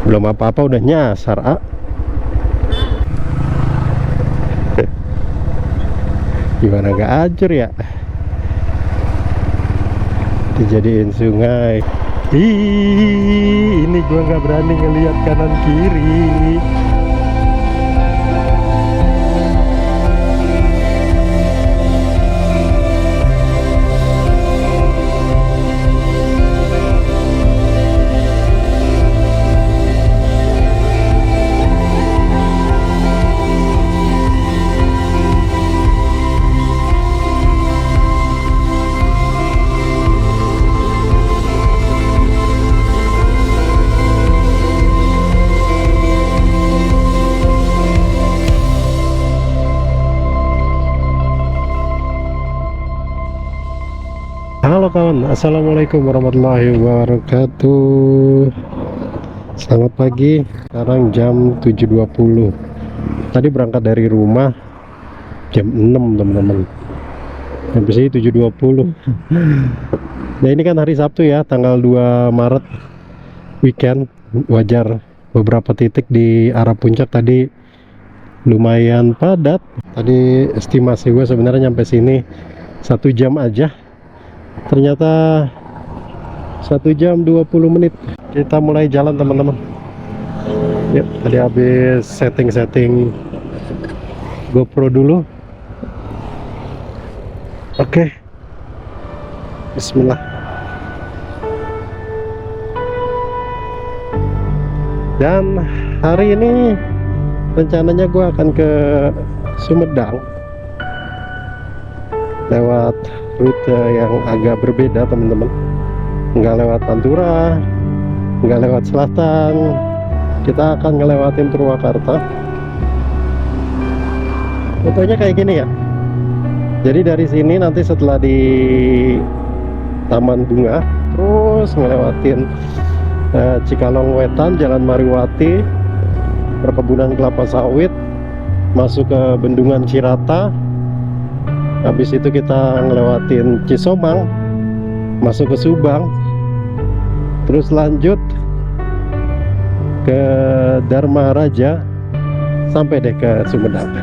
Belum apa-apa udah nyasar, ah. Gimana gak ajur ya? Dijadiin sungai. Ini gua nggak berani ngelihat kanan kiri. Halo kawan, assalamualaikum warahmatullahi wabarakatuh. Selamat pagi. Sekarang jam 7.20. Tadi berangkat dari rumah jam 6 teman-teman. Habis ini 7.20. Nah ini kan hari Sabtu ya, tanggal 2 Maret, weekend. Wajar beberapa titik di arah puncak tadi lumayan padat. Tadi estimasi gue sebenarnya nyampe sini 1 jam aja, ternyata 1 jam 20 menit. Kita mulai jalan teman-teman. Yuk, tadi habis setting GoPro dulu. Oke, bismillah. Dan hari ini rencananya gue akan ke Sumedang lewat rute yang agak berbeda teman-teman. Nggak lewat Pantura, nggak lewat selatan, kita akan ngelewatin Purwakarta. Fotonya kayak gini ya. Jadi dari sini nanti setelah di Taman Bunga, terus ngelewatin Cikalong Wetan, Jalan Mariwati, perkebunan kelapa sawit, masuk ke Bendungan Cirata. Habis itu kita ngelewatin Cisomang, masuk ke Subang, terus lanjut ke Dharma Raja sampai deh ke Sumedang.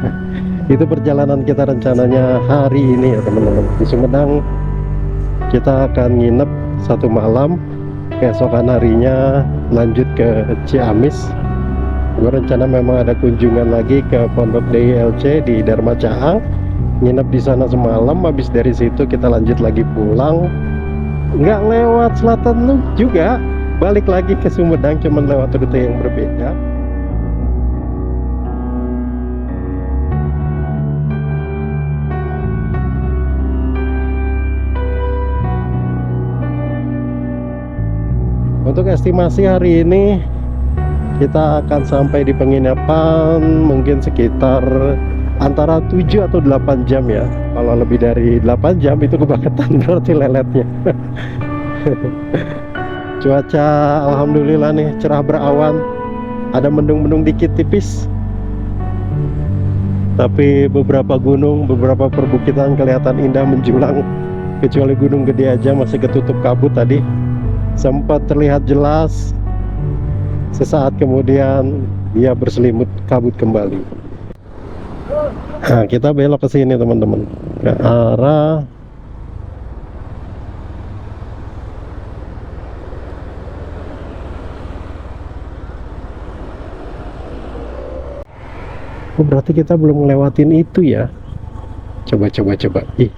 Itu perjalanan kita rencananya hari ini ya teman-teman. Di Sumedang kita akan nginep 1 malam, keesokan harinya lanjut ke Ciamis. Gue rencana memang ada kunjungan lagi ke Pondok DILC di Dharma Caang, nginep di sana semalam. Habis dari situ kita lanjut lagi pulang, nggak lewat selatan juga, balik lagi ke Sumedang, cuman lewat rute yang berbeda. Untuk estimasi hari ini kita akan sampai di penginapan mungkin sekitar antara 7 atau 8 jam ya. Kalau lebih dari 8 jam itu kebangetan berarti leletnya. Cuaca alhamdulillah nih cerah berawan, ada mendung-mendung dikit tipis, tapi beberapa gunung, beberapa perbukitan kelihatan indah menjulang, kecuali Gunung Gede aja masih ketutup kabut. Tadi sempat terlihat jelas, sesaat kemudian dia berselimut kabut kembali. Nah, kita belok ke sini teman-teman, ke arah berarti kita belum ngelewatin itu ya. Coba. Ih,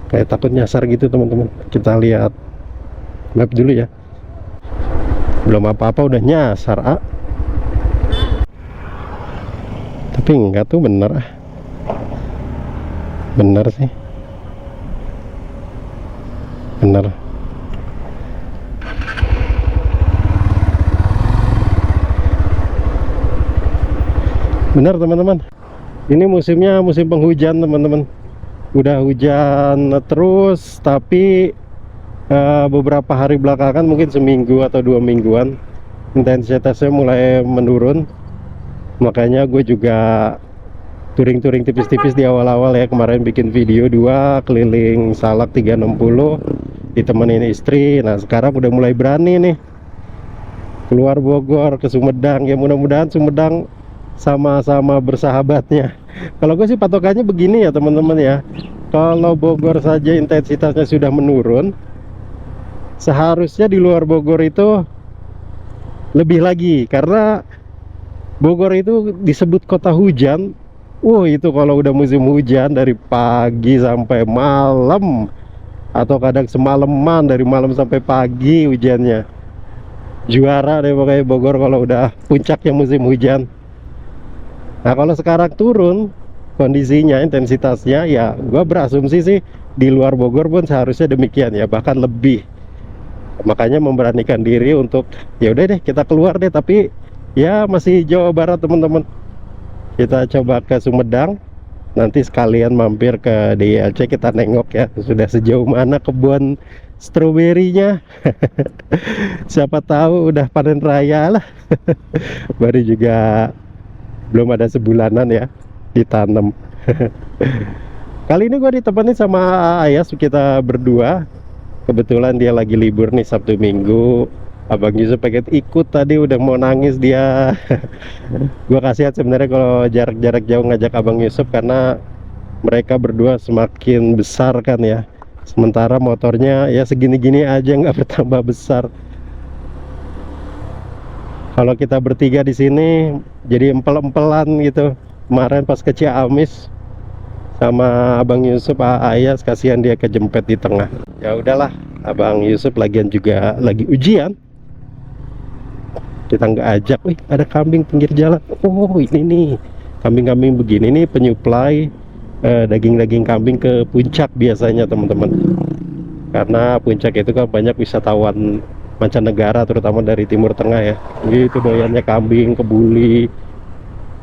kayak takut nyasar gitu teman-teman. Kita lihat map dulu ya. Belum apa-apa udah nyasar, ah. Tapi enggak tuh, bener ah. Bener sih. Bener. Bener teman-teman. Ini musimnya musim penghujan teman-teman. Udah hujan terus, tapi beberapa hari belakangan, mungkin seminggu atau 2 mingguan, intensitasnya mulai menurun. Makanya gue juga touring-touring tipis-tipis di awal-awal ya. Kemarin bikin video 2 keliling Salak 360 ditemenin istri. Nah sekarang udah mulai berani nih keluar Bogor ke Sumedang. Ya mudah-mudahan Sumedang sama-sama bersahabatnya. Kalau gue sih patokannya begini ya teman-teman ya, kalau Bogor saja intensitasnya sudah menurun, seharusnya di luar Bogor itu lebih lagi, karena Bogor itu disebut kota hujan. Itu kalau udah musim hujan dari pagi sampai malam, atau kadang semalaman, dari malam sampai pagi hujannya. Juara deh pokoknya Bogor kalau udah puncaknya musim hujan. Nah kalau sekarang turun kondisinya, intensitasnya, ya gua berasumsi sih di luar Bogor pun seharusnya demikian ya, bahkan lebih. Makanya memberanikan diri untuk ya udah deh kita keluar deh, tapi ya masih Jawa Barat teman-teman. Kita coba ke Sumedang, nanti sekalian mampir ke DILC, kita nengok ya sudah sejauh mana kebun stroberinya. Siapa tahu udah panen raya lah. Baru juga belum ada sebulanan ya ditanam. Kali ini gue ditemani sama Ayas, kita berdua. Kebetulan dia lagi libur nih Sabtu Minggu. Abang Yusuf pengen ikut, tadi udah mau nangis dia. Gue kasihan sebenarnya kalau jarak-jarak jauh ngajak Abang Yusuf, karena mereka berdua semakin besar kan ya, sementara motornya ya segini-gini aja nggak bertambah besar. Kalau kita bertiga di sini jadi empel-empelan gitu. Kemarin pas ke Ciamis sama Abang Yusuf, Ayas, kasihan dia kejempet di tengah. Ya udahlah, Abang Yusuf lagian juga lagi ujian, kita nggak ajak. Wih, ada kambing pinggir jalan. Oh ini nih kambing-kambing begini nih penyuplai daging-daging kambing ke puncak biasanya teman-teman, karena puncak itu kan banyak wisatawan mancanegara, terutama dari Timur Tengah ya. Gitu doyannya kambing, kebuli.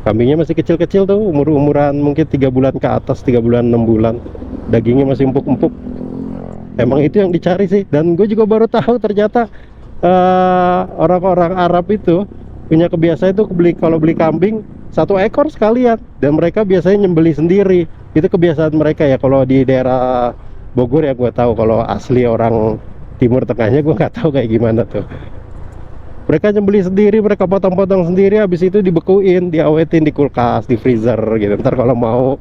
Kambingnya masih kecil-kecil tuh, umur-umuran mungkin 3 bulan ke atas, 3 bulan 6 bulan, dagingnya masih empuk-empuk. Emang itu yang dicari sih. Dan gue juga baru tahu ternyata orang-orang Arab itu punya kebiasaan itu kalau beli kambing 1 ekor sekalian, dan mereka biasanya nyembeli sendiri. Itu kebiasaan mereka ya. Kalau di daerah Bogor ya gue tahu, kalau asli orang Timur Tengahnya gue nggak tahu kayak gimana tuh. Mereka nyembeli sendiri, mereka potong-potong sendiri, habis itu dibekuin, diawetin di kulkas, di freezer gitu. Ntar kalau mau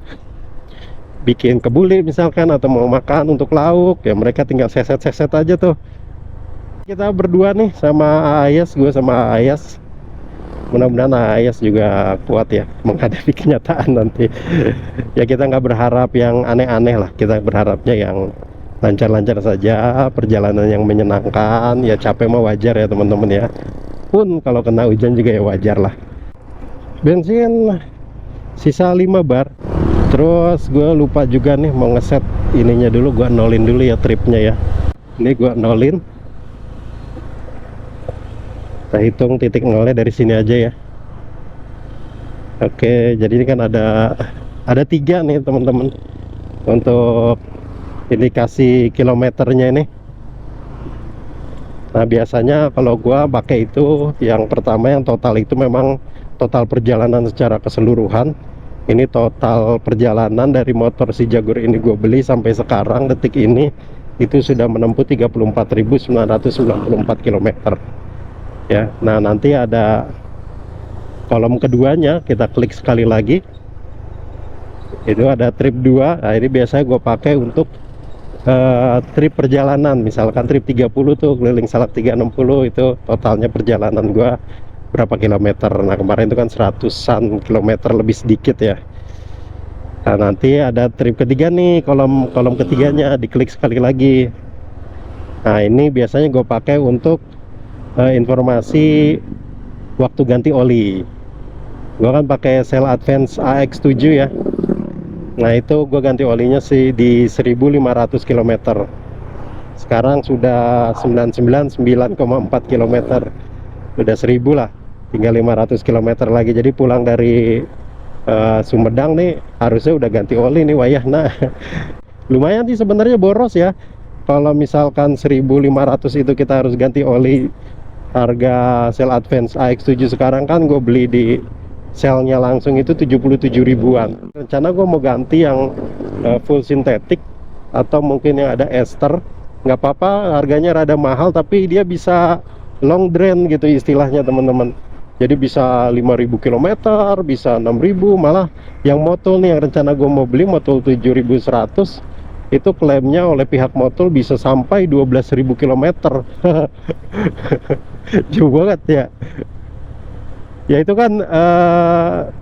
bikin kebuli misalkan, atau mau makan untuk lauk, ya mereka tinggal seset-seset aja tuh. Kita berdua nih sama Ayas, gue sama Ayas. Mudah-mudahan Ayas juga kuat ya menghadapi kenyataan nanti. Ya kita nggak berharap yang aneh-aneh lah, kita berharapnya yang lancar-lancar saja, perjalanan yang menyenangkan. Ya capek mah wajar ya teman-teman ya, pun kalau kena hujan juga ya wajar lah. Bensin sisa 5 bar. Terus gue lupa juga nih mau ngeset ininya dulu, gue nolin dulu ya tripnya ya. Ini gue nolin, kita hitung titik nolnya dari sini aja ya. Oke, jadi ini kan ada 3 nih teman-teman untuk indikasi kilometernya ini. Nah biasanya kalau gua pakai itu, yang pertama yang total itu memang total perjalanan secara keseluruhan. Ini total perjalanan dari motor si Jaguar ini gue beli sampai sekarang detik ini itu sudah menempuh 34.994 km ya. Nah nanti ada kolom keduanya, kita klik sekali lagi, itu ada trip 2. Nah ini biasanya gue pakai untuk trip perjalanan, misalkan trip 30 tuh keliling Salak 360, itu totalnya perjalanan gua berapa kilometer. Nah kemarin itu kan 100-an kilometer lebih sedikit ya. Nah nanti ada trip ketiga nih, kolom ketiganya diklik sekali lagi. Nah ini biasanya gue pakai untuk informasi waktu ganti oli. Gue kan pakai Shell Advance AX7 ya. Nah itu gue ganti olinya sih di 1500 km. Sekarang sudah 99,4 km. Udah 1000 lah, tinggal 500 km lagi. Jadi pulang dari Sumedang nih harusnya udah ganti oli nih wayah. Nah lumayan sih sebenarnya boros ya. Kalau misalkan 1500 itu kita harus ganti oli, harga Shell Advance AX7 sekarang kan gue beli di Shellnya langsung itu 77 ribuan. Rencana gue mau ganti yang full sintetik, atau mungkin yang ada ester. Nggak apa-apa, harganya rada mahal tapi dia bisa long drain gitu istilahnya teman-teman. Jadi bisa 5.000 km, bisa 6.000, malah yang Motul nih, yang rencana gue mau beli Motul 7.100, itu klaimnya oleh pihak Motul bisa sampai 12.000 km. Jauh banget ya. Ya itu kan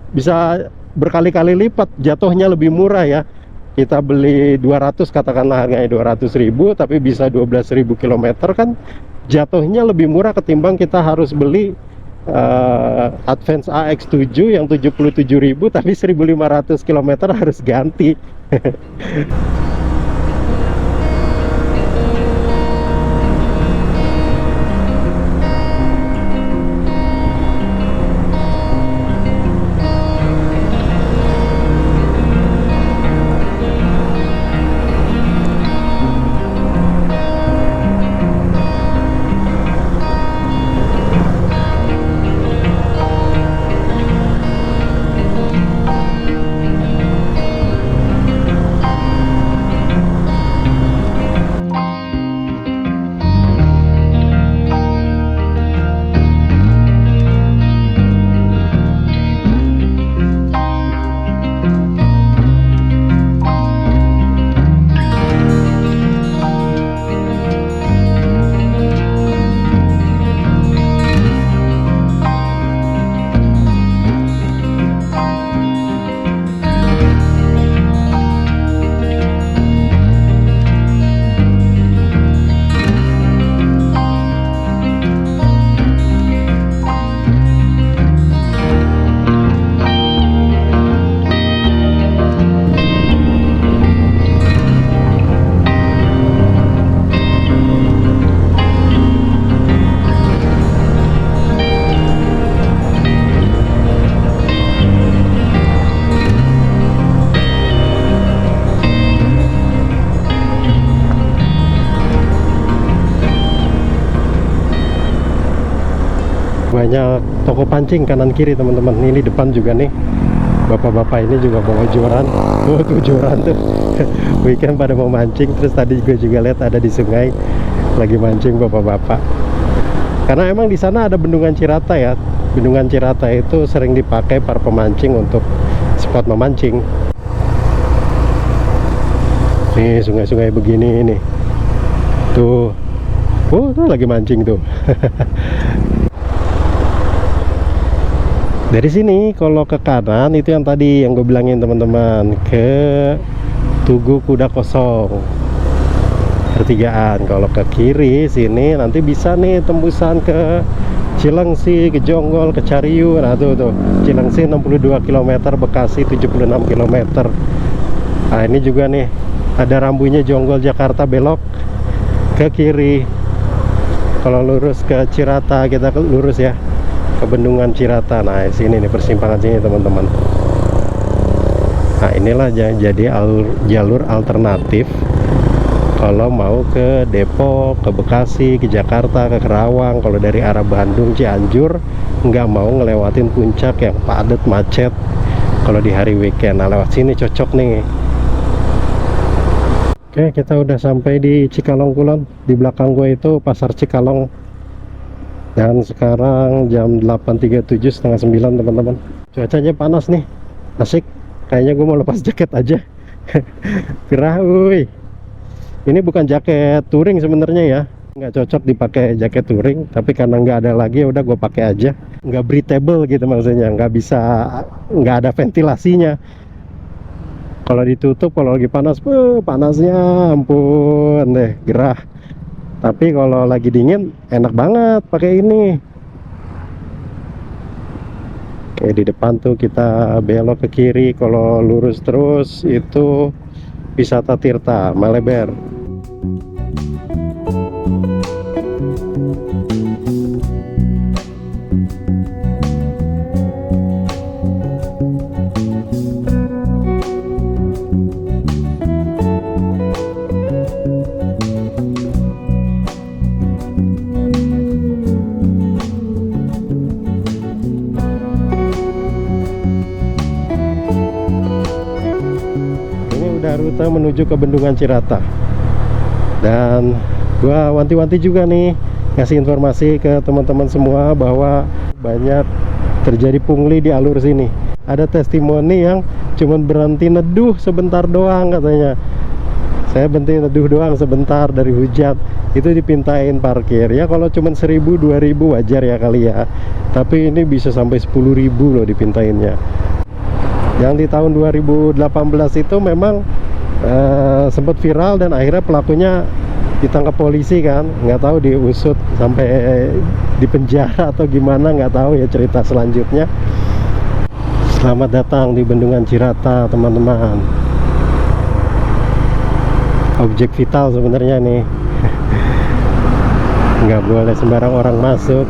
bisa berkali-kali lipat, jatuhnya lebih murah ya. Kita beli 200, katakanlah harganya 200.000, tapi bisa 12.000 km kan, jatuhnya lebih murah ketimbang kita harus beli Advance AX7 yang 77.000 tapi 1.500 km harus ganti. Banyak toko pancing kanan kiri teman-teman. Ini depan juga nih, bapak-bapak ini juga bawa joran. Oh tuh joran tuh. Weekend pada mau mancing. Terus tadi gue juga lihat ada di sungai lagi mancing bapak-bapak. Karena emang di sana ada bendungan Cirata ya. Bendungan Cirata itu sering dipakai para pemancing untuk spot memancing. Nih sungai-sungai begini nih. Tuh. Oh tuh lagi mancing tuh. Dari sini kalau ke kanan itu yang tadi yang gue bilangin teman-teman, ke Tugu Kuda Kosong pertigaan. Kalau ke kiri sini nanti bisa nih tembusan ke Cilengsi, ke Jonggol, ke Cariu. Nah tuh Cilengsi 62 km, Bekasi 76 km. Nah ini juga nih ada rambunya Jonggol Jakarta, belok ke kiri. Kalau lurus ke Cirata, kita lurus ya ke Bendungan Cirata. Nah sini nih persimpangan sini teman-teman. Nah inilah jadi jalur alternatif kalau mau ke Depok, ke Bekasi, ke Jakarta, ke Kerawang. Kalau dari arah Bandung, Cianjur, nggak mau ngelewatin puncak yang padat macet kalau di hari weekend. Nah lewat sini cocok nih. Oke, kita udah sampai di Cikalong Kulon. Di belakang gue itu pasar Cikalong. Dan sekarang jam 8.37, setengah 9 teman-teman. Cuacanya panas nih, asik. Kayaknya gue mau lepas jaket aja. Gerah, wuih. Ini bukan jaket touring sebenarnya ya, nggak cocok dipakai jaket touring. Tapi karena nggak ada lagi, ya udah gue pakai aja. Nggak breathable gitu maksudnya, nggak ada ventilasinya. Kalau ditutup, kalau lagi panas, panasnya ampun deh, gerah. Tapi kalau lagi dingin enak banget pakai ini. Oke, di depan tuh kita belok ke kiri. Kalau lurus terus itu Wisata Tirta Maleber. Rute menuju ke Bendungan Cirata. Dan gua wanti-wanti juga nih, ngasih informasi ke teman-teman semua bahwa banyak terjadi pungli di alur sini. Ada testimoni yang cuman berhenti neduh sebentar doang katanya. Saya berhenti neduh doang sebentar dari hujan, itu dipintain parkir. Ya kalau cuman 1.000 2.000 wajar ya kali ya. Tapi ini bisa sampai 10.000 loh dipintainnya. Yang di tahun 2018 itu memang sempat viral dan akhirnya pelakunya ditangkap polisi kan. Nggak tahu diusut sampai di penjara atau gimana, nggak tahu ya cerita selanjutnya. Selamat datang di Bendungan Cirata teman-teman. Objek vital sebenarnya nih. Nggak boleh sembarang orang masuk.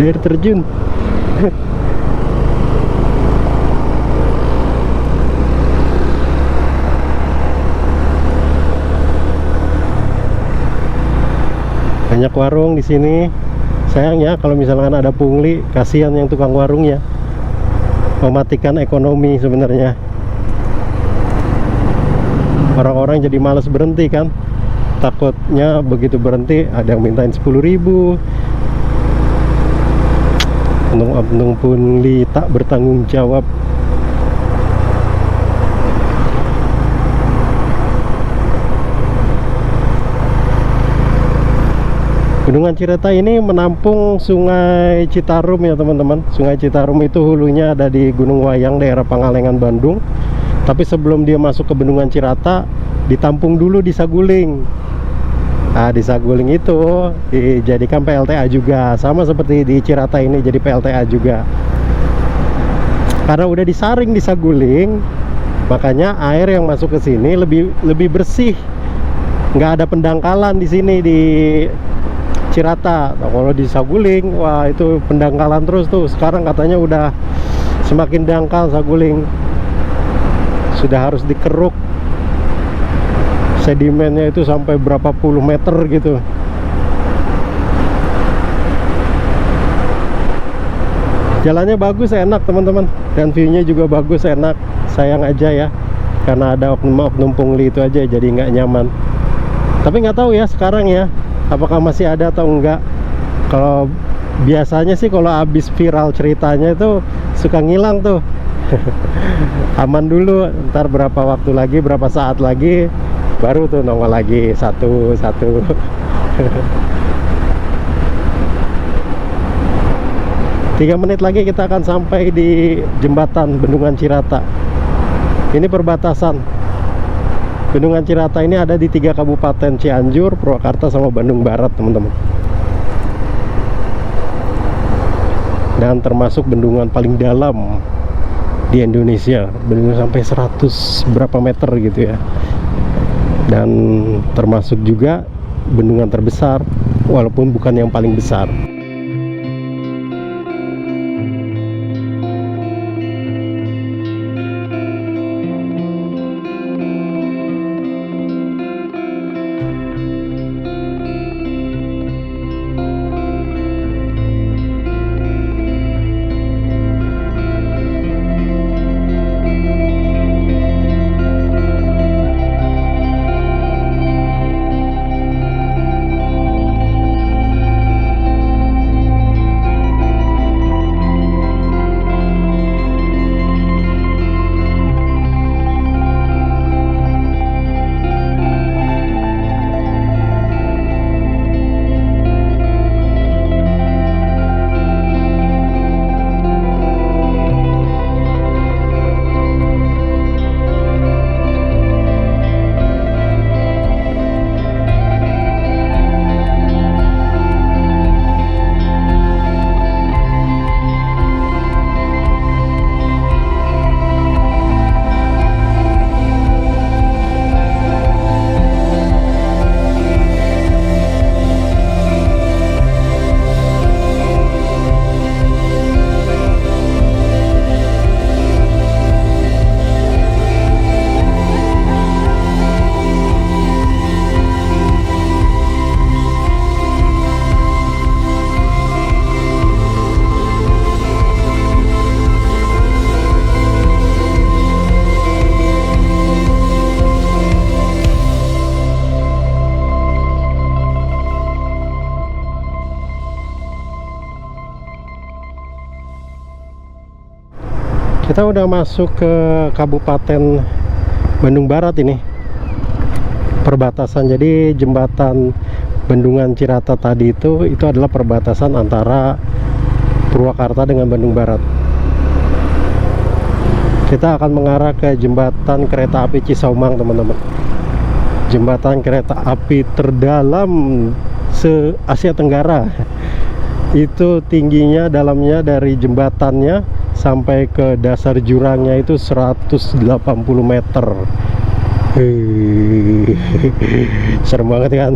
Air terjun. Banyak warung di sini. Sayang ya kalau misalkan ada pungli, kasihan yang tukang warungnya. Mematikan ekonomi sebenarnya. Orang-orang jadi malas berhenti kan. Takutnya begitu berhenti ada yang mintain 10.000. Oknum pungli tak bertanggung jawab. Bendungan Cirata ini menampung Sungai Citarum ya teman-teman. Sungai Citarum itu hulunya ada di Gunung Wayang, daerah Pangalengan, Bandung. Tapi sebelum dia masuk ke Bendungan Cirata, ditampung dulu di Saguling. Nah, di Saguling itu dijadikan PLTA juga, sama seperti di Cirata ini jadi PLTA juga. Karena udah disaring di Saguling, makanya air yang masuk ke sini lebih bersih. Nggak ada pendangkalan di sini di Cirata. Nah, kalau di Saguling, wah itu pendangkalan terus tuh. Sekarang katanya udah semakin dangkal Saguling. Sudah harus dikeruk. Sedimennya itu sampai berapa puluh meter gitu. Jalannya bagus, enak teman-teman, dan view-nya juga bagus, enak. Sayang aja ya, karena ada oknum pungli itu aja jadi nggak nyaman. Tapi nggak tahu ya sekarang ya, apakah masih ada atau enggak. Kalau biasanya sih kalau habis viral ceritanya itu suka ngilang tuh. Aman dulu, ntar berapa waktu lagi, berapa saat lagi baru tuh nongol lagi satu 3 menit lagi kita akan sampai di jembatan Bendungan Cirata. Ini perbatasan. Bendungan Cirata ini ada di 3 kabupaten, Cianjur, Purwakarta, sama Bandung Barat teman-teman. Dan termasuk bendungan paling dalam di Indonesia. Bendungan sampai 100 berapa meter gitu ya. Dan termasuk juga bendungan terbesar, walaupun bukan yang paling besar. Kita udah masuk ke Kabupaten Bandung Barat ini, perbatasan. Jadi jembatan Bendungan Cirata tadi itu adalah perbatasan antara Purwakarta dengan Bandung Barat. Kita akan mengarah ke jembatan kereta api Cisaumang, teman-teman. Jembatan kereta api terdalam se-Asia Tenggara. Itu tingginya dalamnya dari jembatannya sampai ke dasar jurangnya itu 180 meter. Serem banget kan.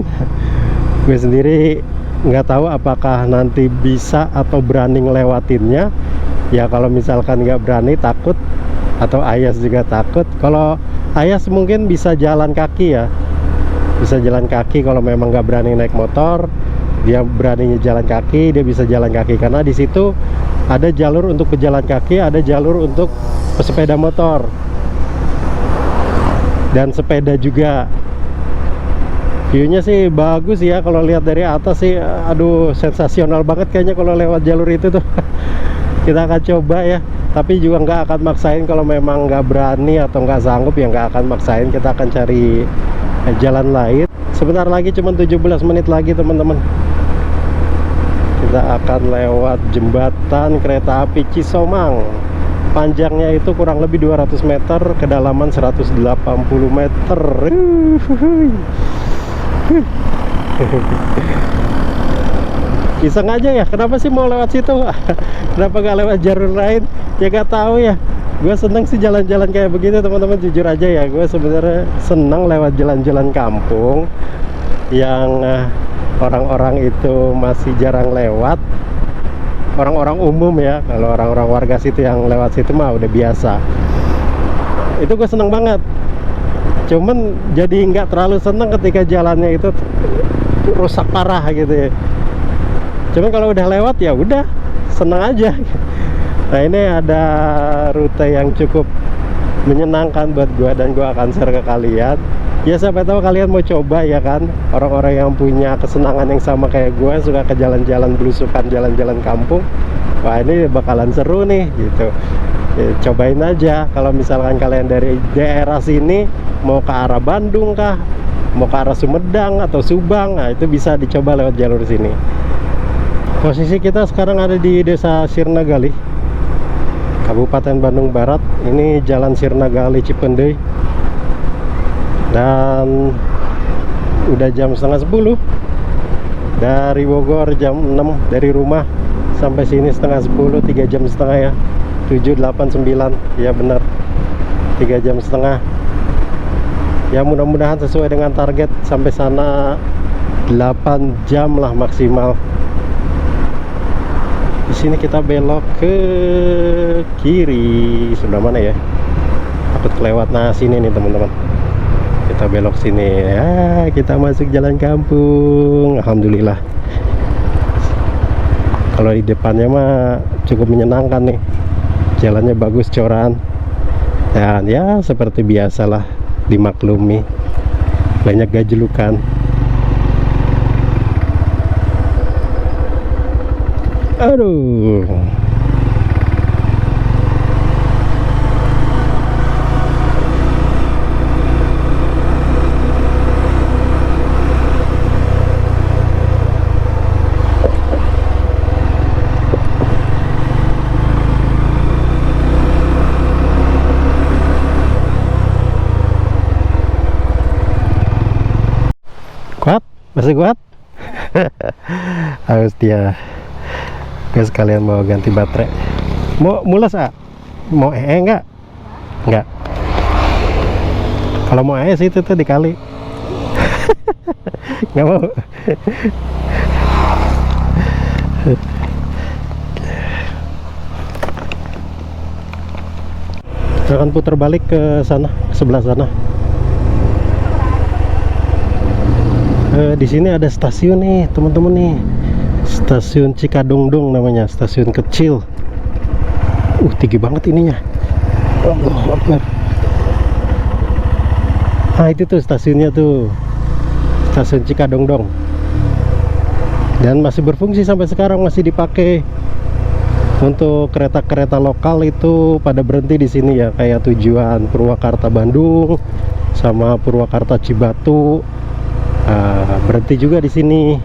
Gue sendiri nggak tahu apakah nanti bisa atau berani ngelewatinnya. Ya kalau misalkan nggak berani, takut, atau Ayas juga takut. Kalau Ayas mungkin bisa jalan kaki ya, bisa jalan kaki. Kalau memang nggak berani naik motor, dia beraninya jalan kaki, dia bisa jalan kaki. Karena di situ ada jalur untuk pejalan kaki, ada jalur untuk pesepeda motor dan sepeda juga. Viewnya sih bagus ya, kalau lihat dari atas sih, aduh sensasional banget kayaknya kalau lewat jalur itu tuh. Kita akan coba ya, tapi juga nggak akan maksain. Kalau memang nggak berani atau nggak sanggup ya nggak akan maksain, kita akan cari jalan lain. Sebentar lagi, cuma 17 menit lagi teman-teman, kita akan lewat jembatan kereta api Cisaumang. Panjangnya itu kurang lebih 200 meter, kedalaman 180 meter. Iseng aja ya, kenapa sih mau lewat situ? Kenapa gak lewat jalur lain? Ya gak tahu ya. Gue seneng sih jalan-jalan kayak begitu teman-teman, jujur aja ya. Gue sebenarnya seneng lewat jalan-jalan kampung yang orang-orang itu masih jarang lewat. Orang-orang umum ya, kalau orang-orang warga situ yang lewat situ mah udah biasa. Itu gue seneng banget. Cuman jadi nggak terlalu seneng ketika jalannya itu rusak parah gitu ya. Cuman kalau udah lewat ya udah seneng aja. Nah ini ada rute yang cukup menyenangkan buat gua, dan gua akan share ke kalian. Ya siapa tahu kalian mau coba ya kan, orang-orang yang punya kesenangan yang sama kayak gua, suka ke jalan-jalan belusukan, jalan-jalan kampung. Wah ini bakalan seru nih gitu. Ya, cobain aja. Kalau misalkan kalian dari daerah sini mau ke arah Bandung kah, mau ke arah Sumedang atau Subang, nah itu bisa dicoba lewat jalur sini. Posisi kita sekarang ada di Desa Sirnagali, Kabupaten Bandung Barat. Ini Jalan Sirnagali Cipendei. Dan udah jam setengah 10. Dari Bogor jam 6, dari rumah sampai sini setengah 10, 3 jam setengah ya. 7, 8, 9, ya benar, 3 jam setengah. Ya mudah-mudahan sesuai dengan target, sampai sana 8 jam lah maksimal. Di sini kita belok ke kiri, sebelah mana ya? Takut kelewat. Nah sini nih teman-teman, kita belok sini ya, kita masuk jalan kampung. Alhamdulillah. Kalau di depannya mah cukup menyenangkan nih, jalannya bagus, coran, dan ya seperti biasalah, dimaklumi banyak gajlukan. Aduh, kuat, masih kuat. Harus dia. Guys, sekalian mau ganti baterai. Mau mulas ah? Mau enggak? Enggak. Kalau mau sih itu tuh dikali. Nggak mau. Kita akan putar balik ke sana, ke sebelah sana. Di sini ada stasiun nih, teman-teman nih. Stasiun Cikadongdong namanya, stasiun kecil. Tinggi banget ininya. Allahu Akbar. Nah itu tuh stasiunnya tuh, stasiun Cikadongdong. Dan masih berfungsi sampai sekarang, masih dipakai. Untuk kereta-kereta lokal itu pada berhenti di sini ya, kayak tujuan Purwakarta Bandung sama Purwakarta Cibatu, berhenti juga di sini.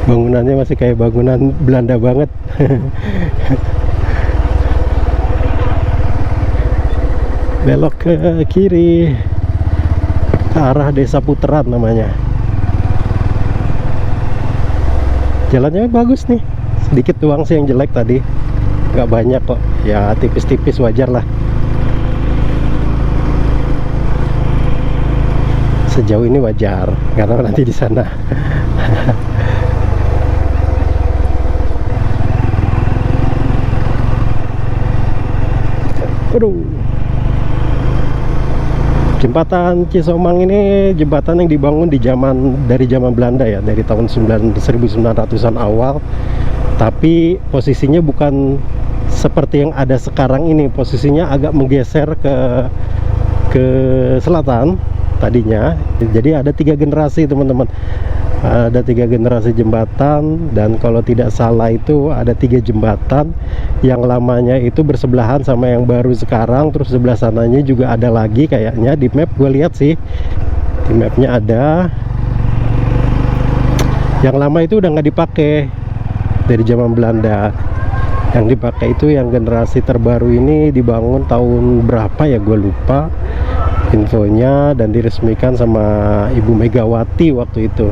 Bangunannya masih kayak bangunan Belanda banget. Belok ke kiri ke arah Desa Puteran namanya. Jalannya bagus nih, sedikit doang sih yang jelek tadi, nggak banyak kok ya, tipis-tipis, wajar lah. Sejauh ini wajar, nggak tahu nanti di sana. Aduh. Jembatan Cisomang ini jembatan yang dibangun dari zaman Belanda ya, dari tahun 1900-an awal. Tapi posisinya bukan seperti yang ada sekarang ini, posisinya agak menggeser ke selatan tadinya. Jadi ada 3 generasi teman-teman. Ada 3 generasi jembatan, dan kalau tidak salah itu ada 3 jembatan. Yang lamanya itu bersebelahan sama yang baru sekarang, terus sebelah sananya juga ada lagi kayaknya. Di map gue lihat sih, di mapnya ada. Yang lama itu udah nggak dipakai dari zaman Belanda. Yang dipakai itu yang generasi terbaru ini dibangun tahun berapa ya, gue lupa infonya, dan diresmikan sama Ibu Megawati waktu itu.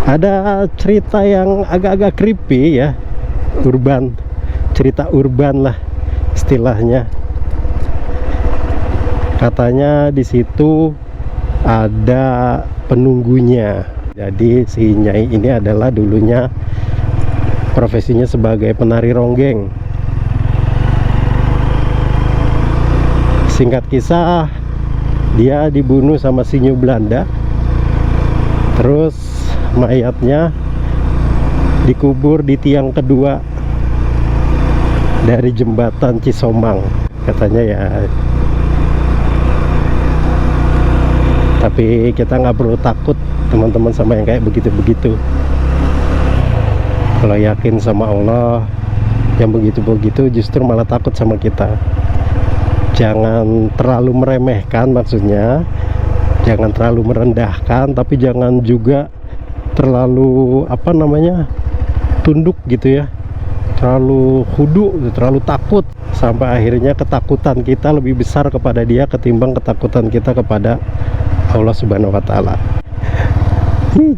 Ada cerita yang agak-agak creepy ya, urban, cerita urban lah istilahnya. Katanya di situ ada penunggunya. Jadi si Nyai ini adalah dulunya profesinya sebagai penari ronggeng. Singkat kisah, dia dibunuh sama sinyo Belanda. Terus mayatnya dikubur di tiang kedua dari jembatan Cisomang katanya ya. Tapi kita nggak perlu takut teman-teman sama yang kayak begitu-begitu. Kalau yakin sama Allah, yang begitu-begitu justru malah takut sama kita. Jangan terlalu meremehkan, maksudnya jangan terlalu merendahkan, tapi jangan juga terlalu tunduk gitu ya, terlalu hudu, terlalu takut, sampai akhirnya ketakutan kita lebih besar kepada dia ketimbang ketakutan kita kepada Allah Subhanahu wa Ta'ala.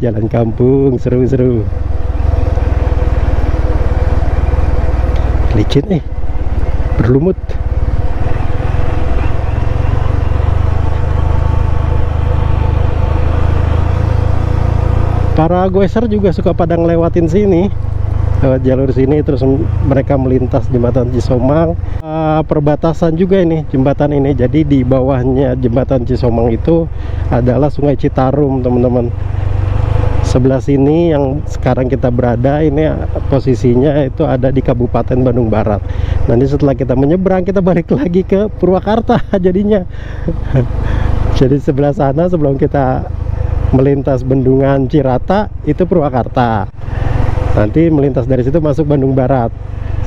Jalan kampung seru-seru, licin nih, berlumut. Para goeser juga suka pada ngelewatin sini, lewat jalur sini, terus mereka melintas jembatan Cisomang. Perbatasan juga ini jembatan ini, jadi di bawahnya jembatan Cisomang itu adalah Sungai Citarum teman-teman. Sebelah sini yang sekarang kita berada ini posisinya itu ada di Kabupaten Bandung Barat. Nanti setelah kita menyeberang, kita balik lagi ke Purwakarta jadinya. Jadi sebelah sana sebelum kita melintas Bendungan Cirata itu Purwakarta. Nanti melintas dari situ masuk Bandung Barat.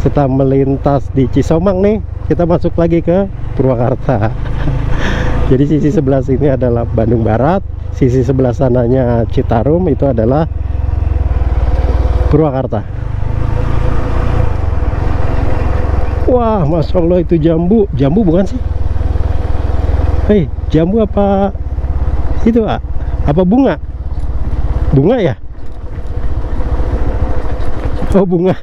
Setelah melintas di Cisomang nih, kita masuk lagi ke Purwakarta. Jadi sisi sebelah sini adalah Bandung Barat, sisi sebelah sananya Citarum itu adalah Purwakarta. Wah, Masya Allah, itu jambu. Jambu bukan sih? Hei, jambu apa itu, apa bunga? Bunga ya? Oh, bunga.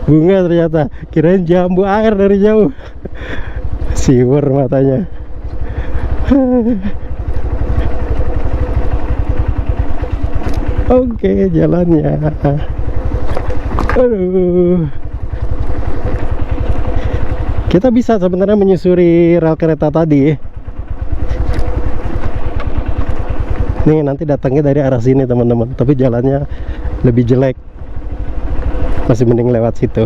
Bunga ternyata. Kirain jambu air dari jauh. Siwer matanya. Oke, jalannya. Aduh. Kita bisa sebenarnya menyusuri rel kereta tadi. Nih nanti datangnya dari arah sini teman-teman, tapi jalannya lebih jelek. Masih mending lewat situ.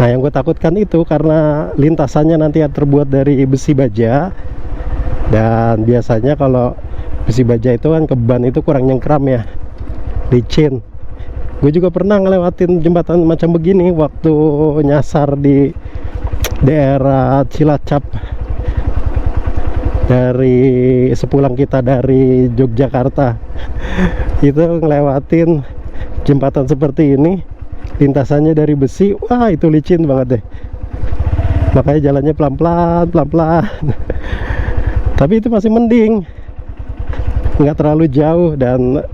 Nah, yang gue takutkan itu karena lintasannya nanti terbuat dari besi baja, dan biasanya kalau besi baja itu kan ke ban itu kurang nyengkram ya, licin. Gue juga pernah ngelewatin jembatan macam begini waktu nyasar di daerah Cilacap, dari sepulang kita dari Yogyakarta. Itu ngelewatin jembatan seperti ini, lintasannya dari besi. Wah, itu licin banget deh, makanya jalannya pelan-pelan tapi itu masih mending, nggak terlalu jauh, dan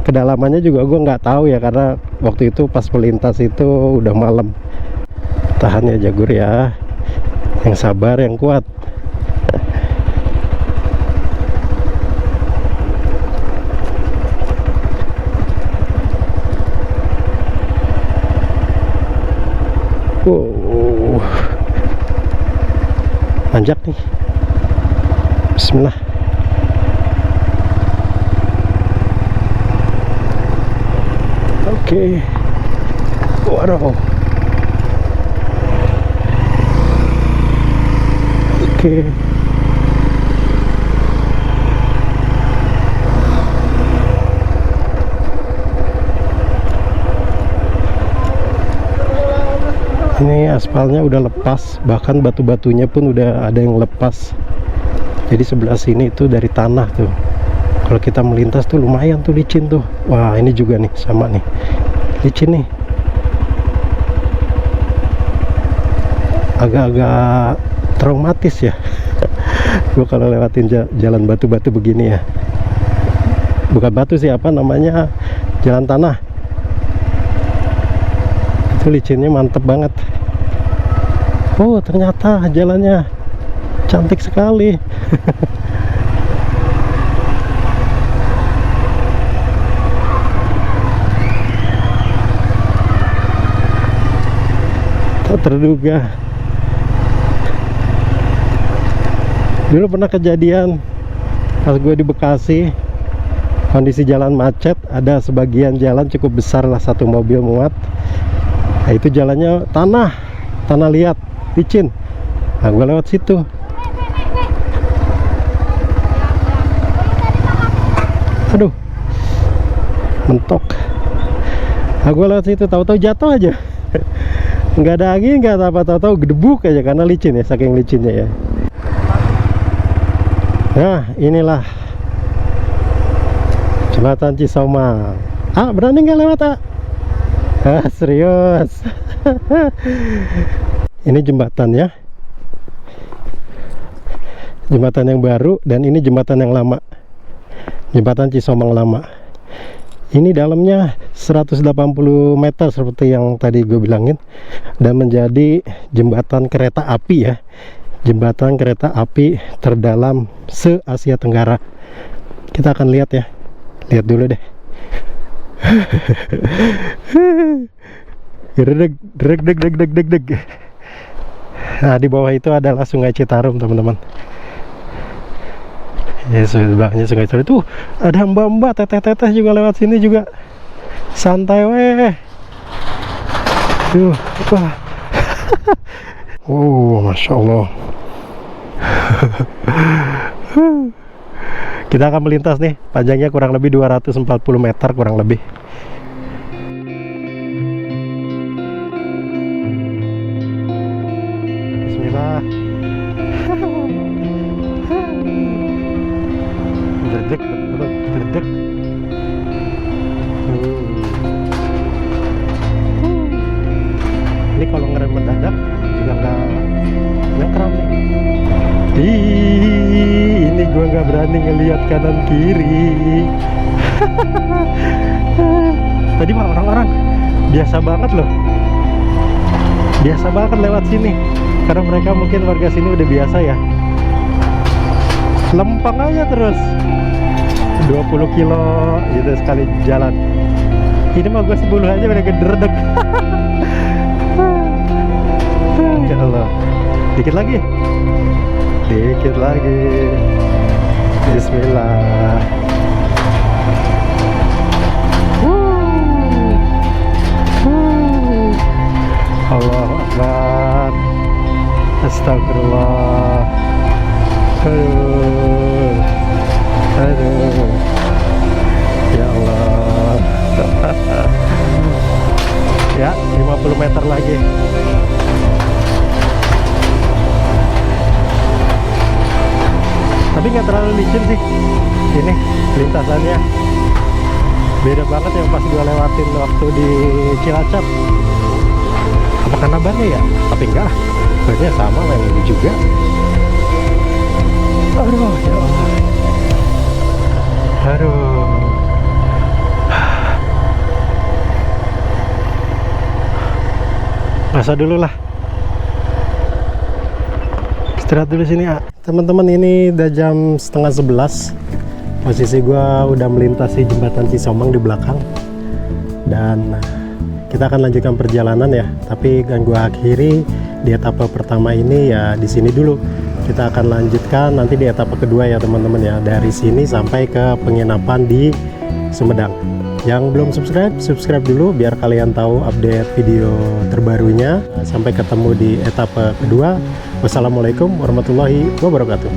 kedalamannya juga gue nggak tahu ya, karena waktu itu pas melintas itu udah malam. Tahan ya Jagur ya, yang sabar, yang kuat. Wow, nanjak nih. Bismillah. Oke. Waduh. Oke. Ini aspalnya udah lepas, bahkan batu-batunya pun udah ada yang lepas. Jadi sebelah sini itu dari tanah tuh. Kalau kita melintas tuh lumayan tuh licin tuh. Wah, ini juga nih sama nih, licin nih. Agak-agak traumatis ya gue kalau lewatin jalan batu-batu begini ya. Bukan batu sih, apa namanya, jalan tanah. Itu licinnya mantep banget. Oh, ternyata jalannya cantik sekali. Tak terduga. Dulu pernah kejadian pas gue di Bekasi, kondisi jalan macet, ada sebagian jalan cukup besar lah, satu mobil muat. Nah, itu jalannya tanah liat, licin. Nah, gue lewat situ. Aduh, mentok. Nah, gue lewat situ, tahu-tahu jatuh aja. Nggak ada angin, nggak ada apa, tahu-tahu gedebuk aja karena licin ya, saking licinnya ya. Nah, inilah jembatan Cisomang. Ah, berani nggak lewat, ah? Ah, serius. Ini jembatan ya, jembatan yang baru, dan ini jembatan yang lama, jembatan Cisomang lama. Ini dalamnya 180 meter seperti yang tadi gue bilangin, dan menjadi jembatan kereta api ya, jembatan kereta api terdalam se-Asia Tenggara. Kita akan lihat ya, lihat dulu deh. Deg. Nah, di bawah itu adalah Sungai Citarum, teman-teman. Ya, sebelahnya Sungai Citarum. Tuh, ada mbak-mbak, teteh-teteh juga lewat sini juga. Santai weh. Tuh, wah. Oh, Masya Allah. Kita akan melintas nih, panjangnya kurang lebih 240 meter kurang lebih. Bismillah. Derdek. Ini kalau ngerem mendadak juga nggak nyengkram nih. Ini gue nggak berani ngelihat kanan kiri. Tadi mah orang-orang biasa banget loh, biasa banget lewat sini, karena mereka mungkin warga sini udah biasa ya. Lempang aja terus 20 kilo gitu sekali jalan. Ini mah gue 10 aja udah gederdeg. Ya Allah, dikit lagi. Bismillah. Allahu Akbar. Astagfirullah. Aduh. Aduh. Ya Allah. Ya, 50 meter lagi. Tapi nggak terlalu licin sih ini lintasannya, beda banget yang pas gua lewatin waktu di Cilacap. Apa karena bannya ya? Tapi enggak, bannya sama, yang ini juga. Aduh, ya Allah. Aduh. Masa dulu lah, istirahat dulu sini ya teman-teman. Ini udah jam setengah 11. Posisi gua udah melintasi jembatan Cisomang di belakang, dan kita akan lanjutkan perjalanan ya. Tapi kan gua akhiri di etapa pertama ini ya di sini dulu. Kita akan lanjutkan nanti di etapa kedua ya teman-teman ya, dari sini sampai ke penginapan di Sumedang. Yang belum subscribe dulu biar kalian tahu update video terbarunya. Sampai ketemu di etapa kedua. Wassalamualaikum warahmatullahi wabarakatuh.